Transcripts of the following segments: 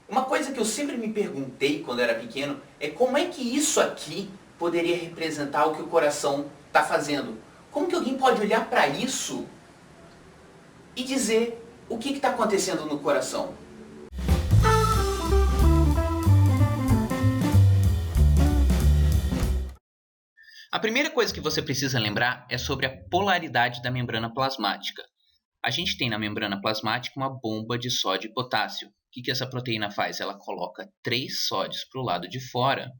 Uma coisa que eu sempre me perguntei quando era pequeno é como é que isso aqui poderia representar o que o coração está fazendo. Como que alguém pode olhar para isso e dizer o que está acontecendo no coração? A primeira coisa que você precisa lembrar é sobre a polaridade da membrana plasmática. A gente tem na membrana plasmática uma bomba de sódio e potássio. O que essa proteína faz? Ela coloca 3 sódios para o lado de fora,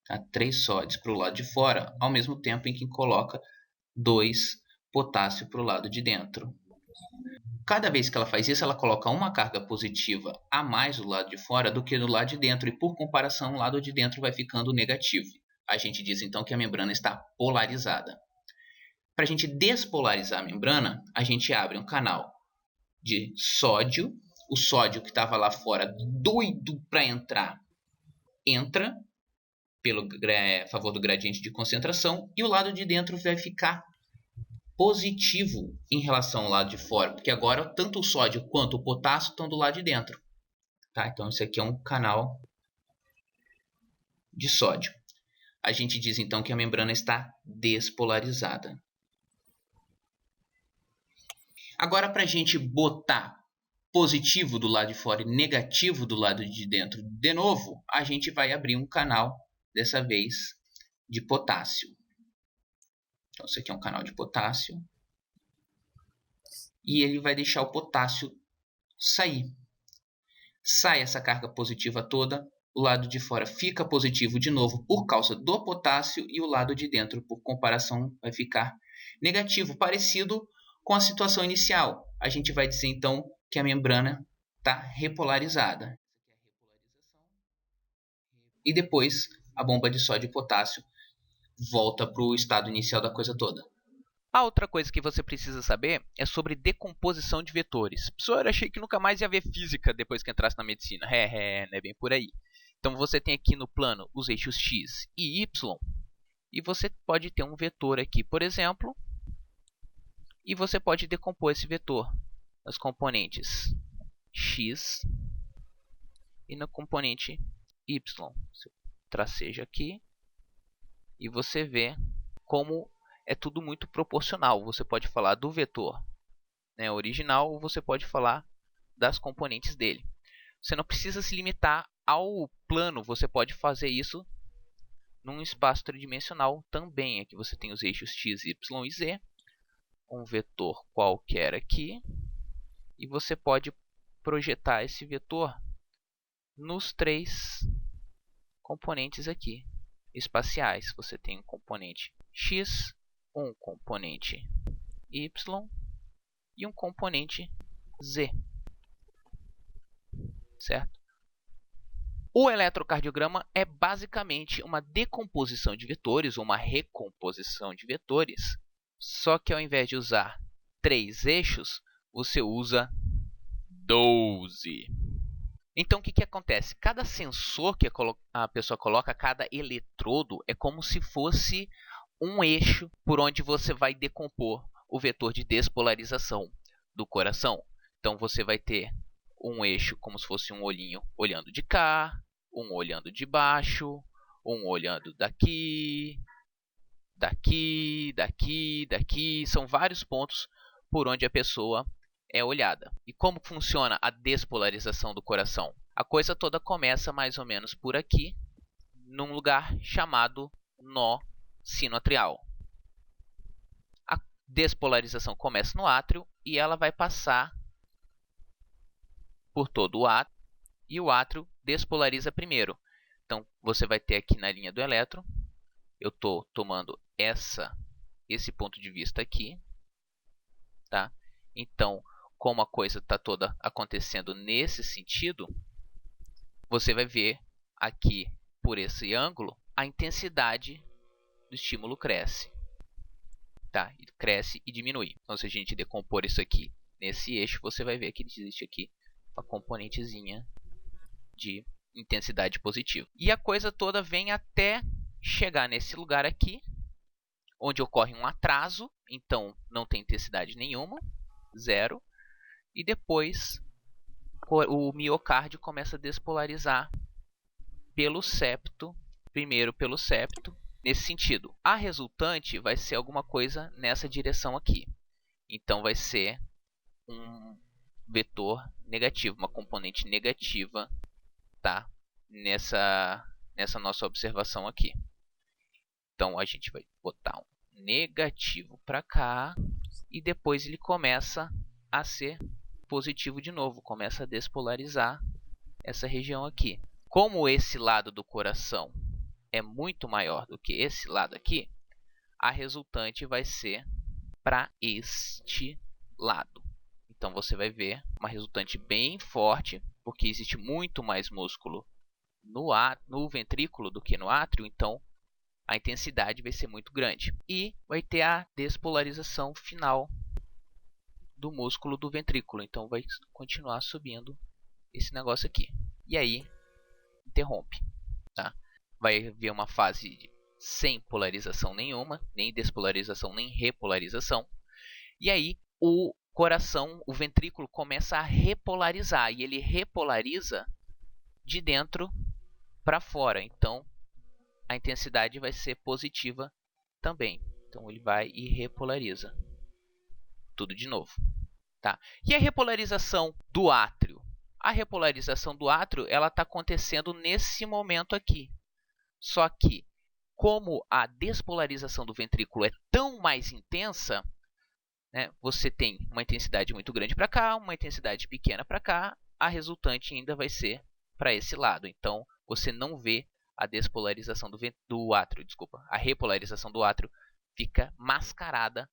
tá? 3 sódios para o lado de fora, ao mesmo tempo em que coloca 2 potássio para o lado de dentro. Cada vez que ela faz isso, ela coloca uma carga positiva a mais do lado de fora do que do lado de dentro, e por comparação, o lado de dentro vai ficando negativo. A gente diz então que a membrana está polarizada. Para a gente despolarizar a membrana, a gente abre um canal de sódio. O sódio que estava lá fora, doido para entrar, entra pelo favor do gradiente de concentração, e o lado de dentro vai ficar positivo em relação ao lado de fora, porque agora tanto o sódio quanto o potássio estão do lado de dentro. Tá? Então esse aqui é um canal de sódio. A gente diz então que a membrana está despolarizada. Agora, para a gente botar positivo do lado de fora e negativo do lado de dentro de novo, a gente vai abrir um canal, dessa vez, de potássio. Então, esse aqui é um canal de potássio. E ele vai deixar o potássio sair. Sai essa carga positiva toda, o lado de fora fica positivo de novo por causa do potássio, e o lado de dentro, por comparação, vai ficar negativo, parecido com a situação inicial. A gente vai dizer então que a membrana está repolarizada. E depois a bomba de sódio e potássio volta para o estado inicial da coisa toda. A outra coisa que você precisa saber é sobre decomposição de vetores. Professor, eu achei que nunca mais ia ver física depois que entrasse na medicina. Não é bem por aí. Então você tem aqui no plano os eixos x e y. E você pode ter um vetor aqui, por exemplo. E você pode decompor esse vetor nas componentes x e na componente y. Você traceja aqui e você vê como é tudo muito proporcional. Você pode falar do vetor, né, original, ou você pode falar das componentes dele. Você não precisa se limitar ao plano, você pode fazer isso num espaço tridimensional também. Aqui você tem os eixos x, y e z, um vetor qualquer aqui, e você pode projetar esse vetor nos 3 componentes aqui espaciais. Você tem um componente x, um componente y e um componente z, certo? O eletrocardiograma é basicamente uma decomposição de vetores, ou uma recomposição de vetores, só que ao invés de usar 3 eixos, você usa 12. Então, o que acontece? Cada sensor que a pessoa coloca, cada eletrodo, é como se fosse um eixo por onde você vai decompor o vetor de despolarização do coração. Então, você vai ter um eixo como se fosse um olhinho olhando de cá, um olhando de baixo, um olhando daqui, daqui, daqui, daqui. São vários pontos por onde a pessoa é olhada. E como funciona a despolarização do coração? A coisa toda começa mais ou menos por aqui, num lugar chamado nó sinoatrial. A despolarização começa no átrio e ela vai passar por todo o átrio, e o átrio despolariza primeiro. Então, você vai ter aqui na linha do elétron, eu estou tomando esse ponto de vista aqui, tá? Então, como a coisa está toda acontecendo nesse sentido, você vai ver aqui, por esse ângulo, a intensidade do estímulo cresce. Tá? Cresce e diminui. Então, se a gente decompor isso aqui nesse eixo, você vai ver que existe aqui uma componentezinha de intensidade positiva. E a coisa toda vem até chegar nesse lugar aqui, onde ocorre um atraso, então não tem intensidade nenhuma, zero, e depois o miocárdio começa a despolarizar pelo septo, primeiro pelo septo, nesse sentido. A resultante vai ser alguma coisa nessa direção aqui. Então vai ser um vetor negativo, uma componente negativa, tá? Nessa nossa observação aqui. Então a gente vai botar um negativo para cá e depois ele começa a ser positivo de novo, começa a despolarizar essa região aqui. Como esse lado do coração é muito maior do que esse lado aqui, a resultante vai ser para este lado. Então você vai ver uma resultante bem forte, porque existe muito mais músculo no ventrículo do que no átrio, então a intensidade vai ser muito grande. E vai ter a despolarização final do músculo do ventrículo, então vai continuar subindo esse negócio aqui. E aí interrompe, tá? Vai haver uma fase sem polarização nenhuma, nem despolarização, nem repolarização. E aí o coração, o ventrículo começa a repolarizar, e ele repolariza de dentro para fora. Então a intensidade vai ser positiva também. Então ele vai e repolariza tudo de novo, tá? E a repolarização do átrio? A repolarização do átrio, ela está acontecendo nesse momento aqui. Só que, como a despolarização do ventrículo é tão mais intensa, né, você tem uma intensidade muito grande para cá, uma intensidade pequena para cá, a resultante ainda vai ser para esse lado. Então, você não vê a despolarização do átrio, desculpa, a repolarização do átrio fica mascarada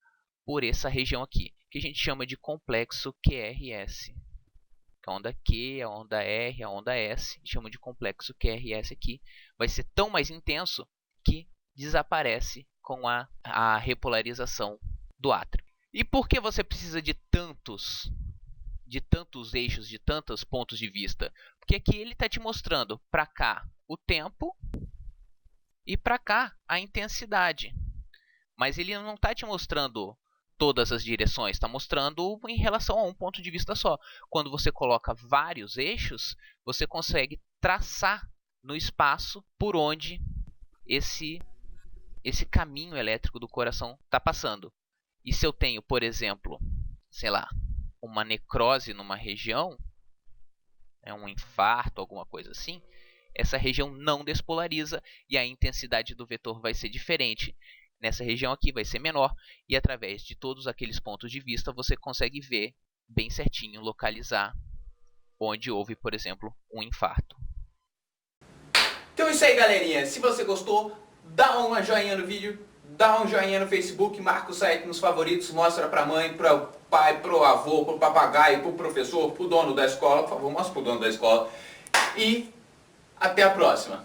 por essa região aqui, que a gente chama de complexo QRS. A onda Q, a onda R, a onda S, chama de complexo QRS aqui, vai ser tão mais intenso que desaparece com a repolarização do átrio. E por que você precisa de tantos eixos, de tantos pontos de vista? Porque aqui ele está te mostrando para cá o tempo e para cá a intensidade. Mas ele não está te mostrando todas as direções, está mostrando em relação a um ponto de vista só. Quando você coloca vários eixos, você consegue traçar no espaço por onde esse caminho elétrico do coração está passando. E se eu tenho, por exemplo, sei lá, uma necrose numa região, um infarto, alguma coisa assim, essa região não despolariza e a intensidade do vetor vai ser diferente. Nessa região aqui vai ser menor, e através de todos aqueles pontos de vista você consegue ver bem certinho, localizar onde houve, por exemplo, um infarto. Então é isso aí, galerinha. Se você gostou, dá uma joinha no vídeo, dá um joinha no Facebook, marca o site nos favoritos, mostra pra mãe, pro pai, pro avô, pro papagaio, pro professor, pro dono da escola. Por favor, mostra pro dono da escola. E até a próxima.